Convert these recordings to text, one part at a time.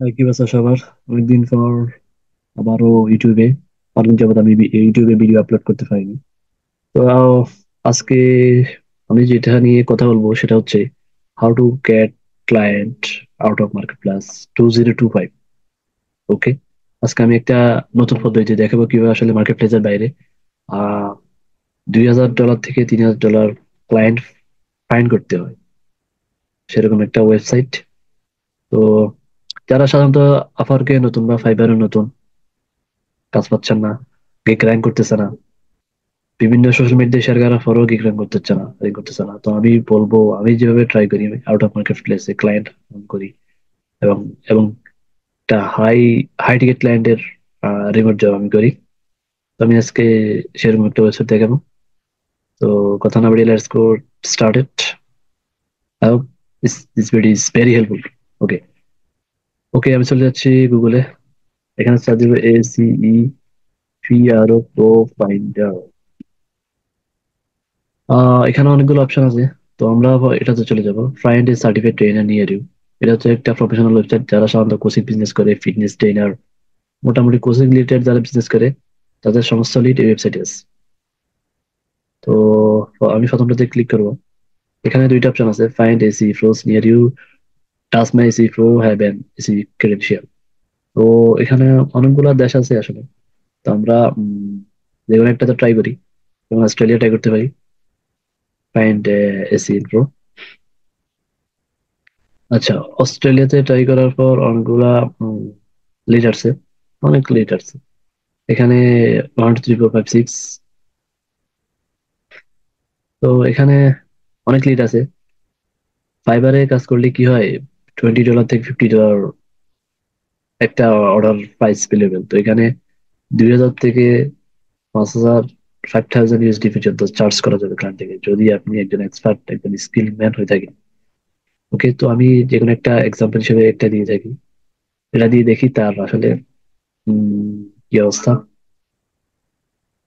কি অবস্থা সবার? অনেকদিন পর আবারও ইউটিউবে অনেক যাবত আমি ইউটিউবে ভিডিও আপলোড করতে পারিনি। তো আজকে আমি যেটা নিয়ে কথা বলবো সেটা হচ্ছে how to get client out of market plus 2025। ওকে, আজকে আমি একটা নতুন পদ্ধতি দেখাবো কিভাবে আসলে মার্কেট প্লেসের বাইরে আহ $2,000 থেকে $3,000 ক্লায়েন্ট ফাইন্ড করতে হয়, সেরকম একটা ওয়েবসাইট। তো যারা সাধারণত আফারকে নতুন বা ফাইবারে নতুন, কাজ পাচ্ছেন না, গিগ র্যাঙ্ক করতেছে না, বিভিন্ন সোশ্যাল মিডিয়ায় শেয়ার করার পরেও গিগ র্যাঙ্ক করতেছে না, তো আমি বলবো আমি যেভাবে ট্রাই করি, আমি আউট অফ মার্কেট প্লেসে ক্লায়েন্ট করি এবং এবং একটা হাই হাই টিকেট ক্লায়েন্টের রিমোট জব আমি করি। তো আমি আজকে সেরকম একটা ওয়েবসাইট দেখাবো। তো কথা না বাড়িয়ে let's go started. I hope this video is very helpful. Okay, আমি চলে যাচ্ছি গুগলে। এখানে সার্চ দিব ACEPRO প্রো ফাইন্ডার। এখানে অনেকগুলো অপশন আছে। তো আমরা আবার এটাতে চলে যাব, find a certified trainer near you. এটা হচ্ছে একটা প্রফেশনাল ওয়েবসাইট যারা সাধারণত কোচিং বিজনেস করে, ফিটনেস ট্রেনার, মোটামুটি কোচিং রিলেটেড যারা বিজনেস করে তাদের সমস্ত লিড এই ওয়েবসাইটে আছে। তো আমি প্রথমটাতে ক্লিক করব। এখানে দুইটা অপশন আছে, find ACE pros near you, does my ACE pro have an ACE credential. তো এখানে অনেকগুলো দেশ আছে আসলে। তো আমরা যে কোনো একটাতে ট্রাই করি, যেমন অস্ট্রেলিয়া ট্রাই করতে পারি। Find AC pro. আচ্ছা, অস্ট্রেলিয়াতে ট্রাই করার পর অনেকগুলা লিড আসছে, অনেক লিড আসছে এখানে। 1 2 3 4 5 6। তো এখানে অনেক লিড আছে। ফাইবারে কাজ করলে কি হয়, $20 থেকে $50 একটা অর্ডার প্রাইস পেলেবেল। তো এখানে 2,000 থেকে 5,000, 5,000 USD পর্যন্ত চার্জ করা যাবে ক্লায়েন্ট থেকে, যদি আপনি একজন এক্সপার্ট, একজন স্কিল ম্যান হয়ে থাকেন। ওকে, তো আমি যে কোনো একটা এক্সাম্পল হিসেবে একটা দিয়ে থাকি, এটা দিয়ে দেখি তার আসলে উম, কি অবস্থা।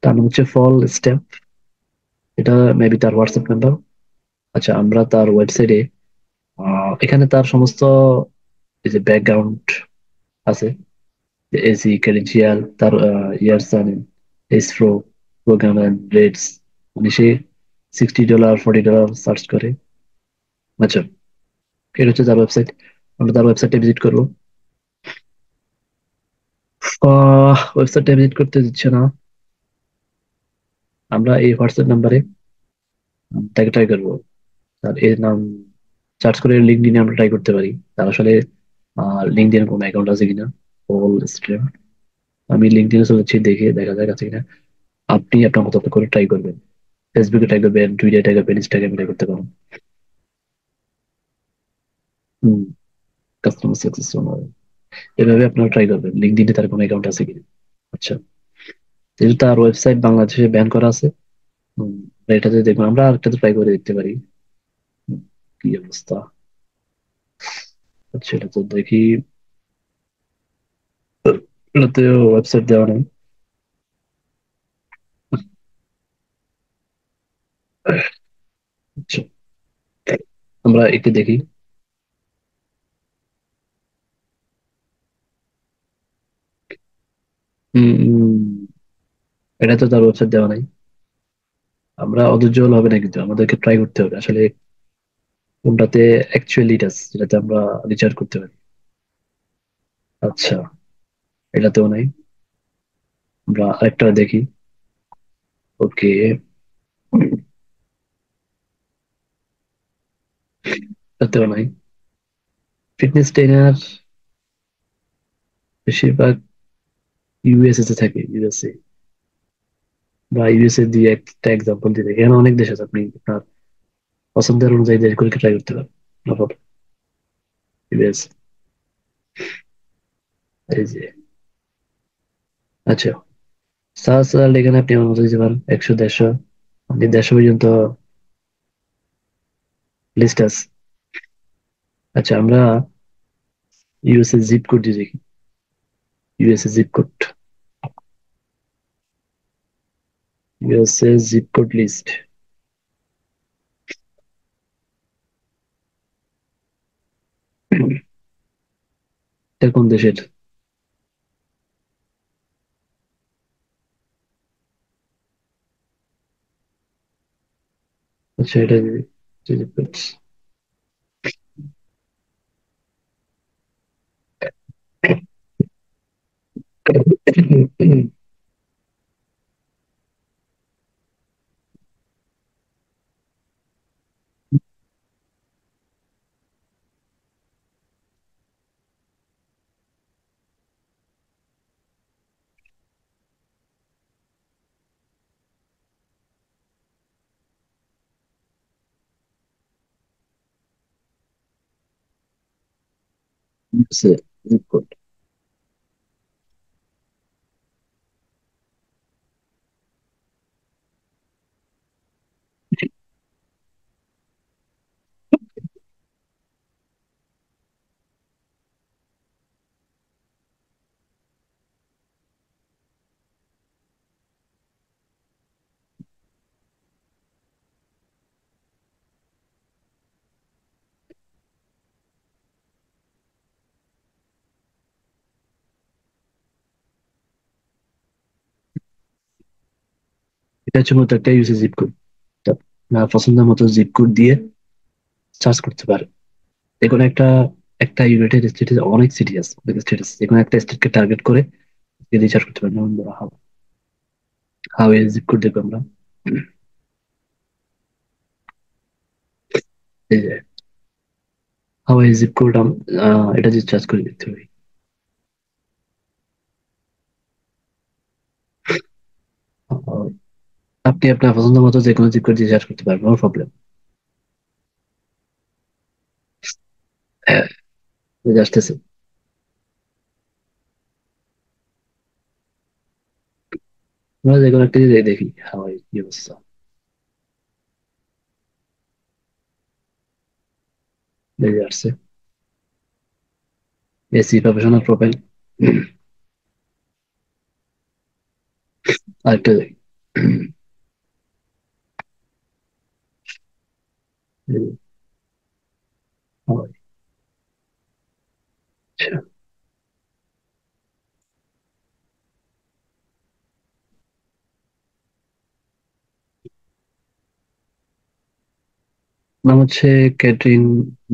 তার নাম হচ্ছে ফল স্টেপ। এটা মেবি তার হোয়াটসঅ্যাপ নাম্বার। আচ্ছা, আমরা তার ওয়েবসাইটে এখানে তার সমস্ত এই যে ব্যাকগ্রাউন্ড আছে, এসি ক্রেডেনশিয়াল, তার ইয়ার্স জানেন, ACE pro, program and rates, মানে সে $60 $40 সার্চ করে। আচ্ছা, এটা হচ্ছে তার ওয়েবসাইট। আমরা তার ওয়েবসাইটে ভিজিট করবো। ওয়েবসাইটে ভিজিট করতে দিচ্ছে না। আমরা এই হোয়াটসঅ্যাপ নাম্বারে তাকে ট্রাই করবো। তার এর নাম সার্চ করে লিঙ্কডইনে আমরা ট্রাই করতে পারি। তার আসলে লিঙ্কডইনে কোনো অ্যাকাউন্ট আছে কিনা। পল স্ট্রিম। আমি লিঙ্কডইনে চলেছি, দেখে দেখা যাক আছে কিনা। আপনি আপনার মতো করে ট্রাই করবেন, ফেসবুকে ট্রাই করবেন, টুইটারে ট্রাই করবেন, ইনস্টাগ্রামে ট্রাই করতে পারেন। হুম, কাস্টমার সাকসেস এভাবে আপনারা ট্রাই করবেন লিঙ্কডইনে তার কোনো অ্যাকাউন্ট আছে কিনা। আচ্ছা, যেহেতু তার ওয়েবসাইট বাংলাদেশে ব্যান করা আছে, হুম, এটাতে দেখুন, আমরা আরেকটাতে ট্রাই করে দেখতে পারি। হুম, কি অবস্থা। আচ্ছা, এটা তো দেখি, এটাতে ওয়েবসাইট দেওয়া নেই। আচ্ছা, আমরা একটু দেখি। হম, এটা তো তার ওয়েবসাইট দেওয়া নাই। আমরা অধৈর্য হবে না, কিন্তু আমাদেরকে ট্রাই করতে হবে আসলে কোনটাতে অ্যাকচুয়ালি এটা আছে, যেটাতে আমরা রিচার্জ করতে পারি। আচ্ছা, এটাতেও নাই। আমরা আরেকটা দেখি। ওকে, এটাতেও নাই। ফিটনেস ট্রেনার বেশিরভাগ ইউএসএ তে থাকে, ইউএসএ বা ইউএসএ দিয়ে একটা এক্সাম্পল দিয়ে দেখি। এখানে অনেক দেশ আছে, আপনি আপনার পছন্দের অনুযায়ী দেশগুলোকে ট্রাই করতে পারেন। ইউএস, এই যে। আচ্ছা, সার্চ এখানে আপনি আমার মতো দিতে পারেন, 100 150, আপনি 150 পর্যন্ত লিস্ট আছে। আচ্ছা, আমরা ইউএসএ জিপ কোড দিয়ে দেখি। USA zip code, USA zip code list. এটা কোন দেশের? আচ্ছা, এটা zip code। Zip code. এটা হচ্ছে মতো একটা ইউসে জিপ কোড। আপনার পছন্দ মতো জিপ কোড দিয়ে চার্জ করতে পারে। দেখুন, একটা একটা ইউনাইটেড স্টেটে অনেক সিটি আছে, অনেক স্টেট আছে, যে কোনো একটা স্টেটকে টার্গেট করে রিচার্জ করতে পারেন। যেমন ধরো হাওয়াই জিপ কোড দেখবো আমরা। এই যে হাওয়াই জিপ কোড, এটা যদি চার্জ করে দিতে পারি, আহ, আপনি আপনার পছন্দ মতো যে কোনো জিপ কোড দিয়ে চার্জ করতে পারবেন, নো প্রবলেম। হ্যাঁ, এই যে আসতেছে। আমরা যে কোনো একটা দিয়ে দেখি হাওয়াই কি অবস্থা। এই যে আসছে, এসি প্রফেশনাল প্রোফাইল। আরেকটা দেখি। এই যে হাওয়াই। আচ্ছা, নাম হচ্ছে ক্যাটরিন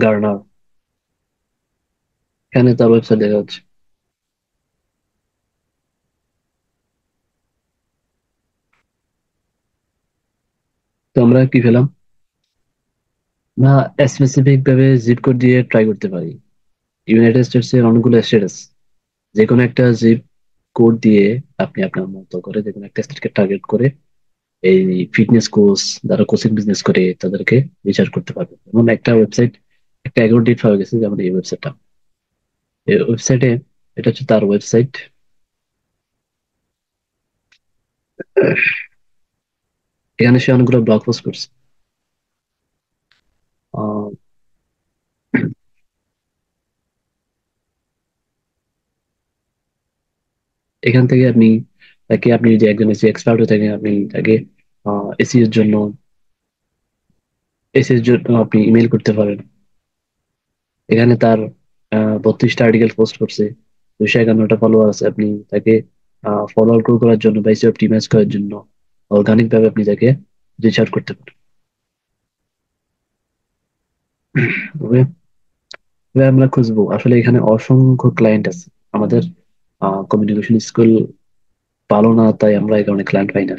গার্নার। এখানে তার ওয়েবসাইট দেখা যাচ্ছে। তো আমরা কি পেলাম? না, স্পেসিফিক ভাবে জিপ কোড দিয়ে ট্রাই করতে পারি। ইউনাইটেড স্টেটস এর অনেকগুলো স্টেট আছে, যে কোনো একটা জিপ কোড দিয়ে আপনি আপনার মতো করে যে কোনো একটা স্টেটকে টার্গেট করে এই ফিটনেস কোচ, যারা কোচিং বিজনেস করে তাদেরকে রিচার্জ করতে পারবে। যেমন একটা ওয়েবসাইট, একটা এগারো ডেট পাওয়া গেছে, যেমন এই ওয়েবসাইটটা। এই ওয়েবসাইটে, এটা হচ্ছে তার ওয়েবসাইট। এখানে সে অনেকগুলো ব্লগ পোস্ট করছে। আহ, এখান থেকে আপনি তাকে, আপনি যদি একজন এসি এক্সপার্ট হয়ে থাকেন, আপনি তাকে এসি এর জন্য, এসি এর জন্য আপনি ইমেল করতে পারেন। এখানে তার 32টা আর্টিকেল পোস্ট করছে, 251টা ফলোয়ার আছে। আপনি তাকে ফলোয়ার গ্রো করার জন্য বা এসইও অপটিমাইজ করার জন্য অর্গানিক ভাবে আপনি তাকে রিচ আউট করতে পারেন। তবে তবে আমরা খুঁজবো, আসলে এখানে অসংখ্য ক্লায়েন্ট আছে। আমাদের কমিউনিকেশন স্কিল ভালো না, তাই আমরা এই কারণে ক্লায়েন্ট পাই না।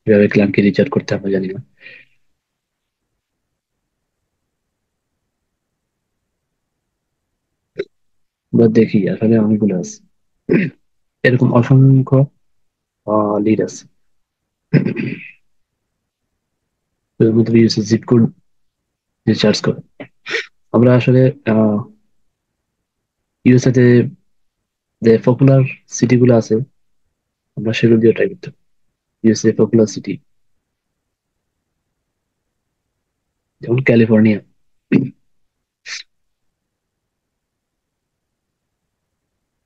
কিভাবে ক্লায়েন্টকে রিচ আউট করতে আমরা জানি না। আমরা দেখি, আসলে অনেকগুলো আছে, এরকম অসংখ্য লিড আছে। এর মধ্যে জিপ কোড রিচার্জ করে আমরা আসলে ইউএসএ তে যে পপুলার সিটি গুলো আছে, আমরা সেগুলো দিয়ে ট্রাই করতে পারি। ইউএসএ পপুলার সিটি, যেমন ক্যালিফোর্নিয়া।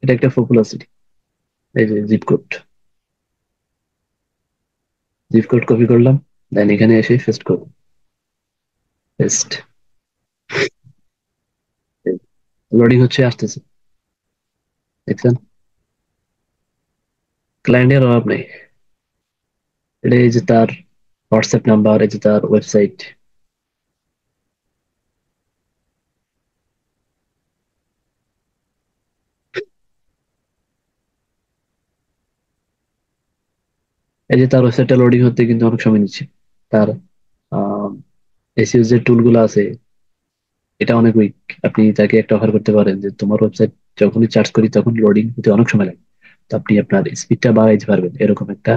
এটা একটা পপুলার সিটি। এই যে জিপ কোড কপি করলাম, দেন এখানে এসে পেস্ট করব। পেস্ট। লোডিং হচ্ছে, আসতেছে। দেখছেন, ক্লায়েন্টের অভাব নেই। এটা এই যে তার হোয়াটসঅ্যাপ নাম্বার, এই যে তার ওয়েবসাইট, এই যে তার ওয়েবসাইটটা লোডিং হতে কিন্তু অনেক সময় নিচ্ছে। তার এসইও যে টুল গুলো আছে, এটা অনেক উইক। আপনি তাকে একটা অফার করতে পারেন যে তোমার ওয়েবসাইট যখনই চার্জ করি তখন লোডিং হতে অনেক সময় লাগে, তো আপনি আপনার স্পিডটা বাড়াইতে পারবেন, এরকম একটা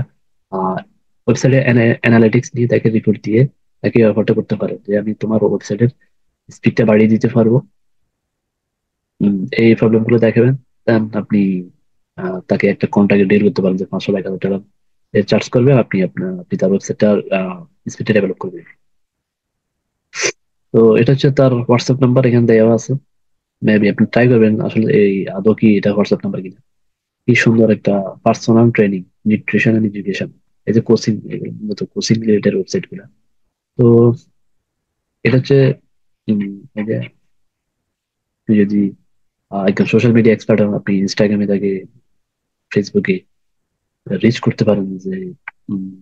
ওয়েবসাইটে অ্যানালিটিক্স নিয়ে তাকে রিপোর্ট দিয়ে তাকে অফারটা করতে পারেন যে আমি তোমার ওয়েবসাইটের স্পিডটা বাড়িয়ে দিতে পারবো। এই প্রবলেম গুলো দেখাবেন, দেন আপনি তাকে একটা কন্ট্রাক্ট ডিল করতে পারেন যে 500 বা 1,000 টাকা চার্জ করবে, আপনি তার ওয়েবসাইটটা স্পিডটা ডেভেলপ করবেন। তো এটা হচ্ছে তার হোয়াটসঅ্যাপ নাম্বার, এখানে দেওয়া আছে। মেবি আপনি ট্রাই করবেন আসলে এই আদৌ কি এটা হোয়াটসঅ্যাপ নাম্বার কিনা। কি সুন্দর একটা personal training, nutrition and education, এই যে কোচিং, মূলত কোচিং রিলেটেড ওয়েবসাইট গুলা। তো এটা হচ্ছে উম, এই যে আপনি যদি একজন সোশ্যাল মিডিয়া এক্সপার্ট হন, আপনি ইনস্টাগ্রামে তাকে, ফেসবুকে রিচ করতে পারেন যে উম,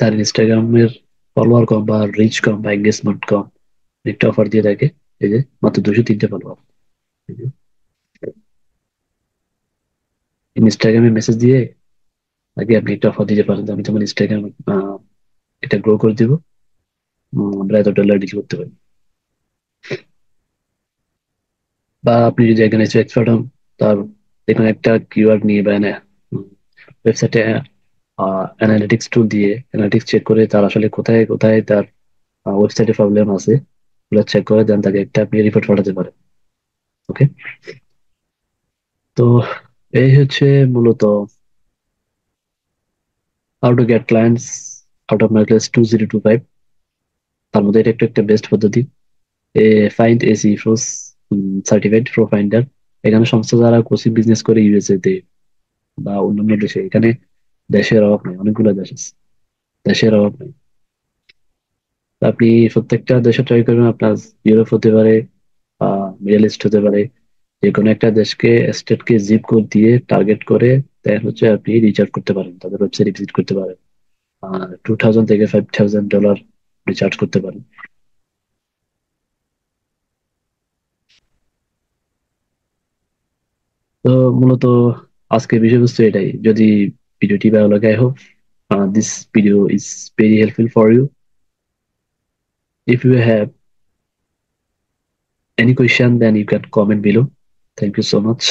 তার ইনস্টাগ্রামের ফলোয়ার কম বা রিচ কম বা এঙ্গেজমেন্ট কম, একটা অফার দিয়ে থাকে। এই যে মাত্র 203 ফলোয়ার, ইনস্টাগ্রামে মেসেজ দিয়ে তাকে আপনি একটা অফার দিতে পারেন যে আমি তোমার ইনস্টাগ্রাম এটা গ্রো করে দিব, আমরা $1 ডিল করতে পারি। বা আপনি যদি একজন এক্সপার্ট হন, তার দেখুন একটা কিওয়ার্ড নিয়ে বা ওয়েবসাইটে অ্যানালিটিক্স টুল দিয়ে অ্যানালিটিক্স চেক করে তার আসলে কোথায় কোথায় তার ওয়েবসাইটে প্রবলেম আছে, ওগুলো চেক করে দেন তাকে একটা আপনি রিপোর্ট পাঠাতে পারেন। ওকে। তো এই হচ্ছে মূলত how to get clients out of market 2025। তার মধ্যে এটা একটা বেস্ট পদ্ধতি। এ find AC প্রোস certified pro finder, এখানে সংস্থা যারা কোচিং বিজনেস করে ইউএসএ তে বা অন্যান্য দেশে, এখানে দেশের অভাব নেই, অনেকগুলো দেশ আছে, দেশের অভাব নেই। তো আপনি প্রত্যেকটা দেশে ট্রাই করবেন, আপনার ইউরোপ হতে পারে, মিডল ইস্ট হতে পারে, যে কোনো একটা দেশকে, স্টেটকে জিপ কোড দিয়ে টার্গেট করে দেন হচ্ছে আপনি রিচ আউট করতে পারেন, তাদের ওয়েবসাইট ভিজিট করতে পারেন, 2,000 থেকে $5,000 রিচার্জ করতে পারেন। তো মূলত আজকের বিষয়বস্তু এটাই। যদি ভিডিওটি ভালো লাগে, I hope this video is very helpful for you. If you have any question, then you can comment below. Thank you so much.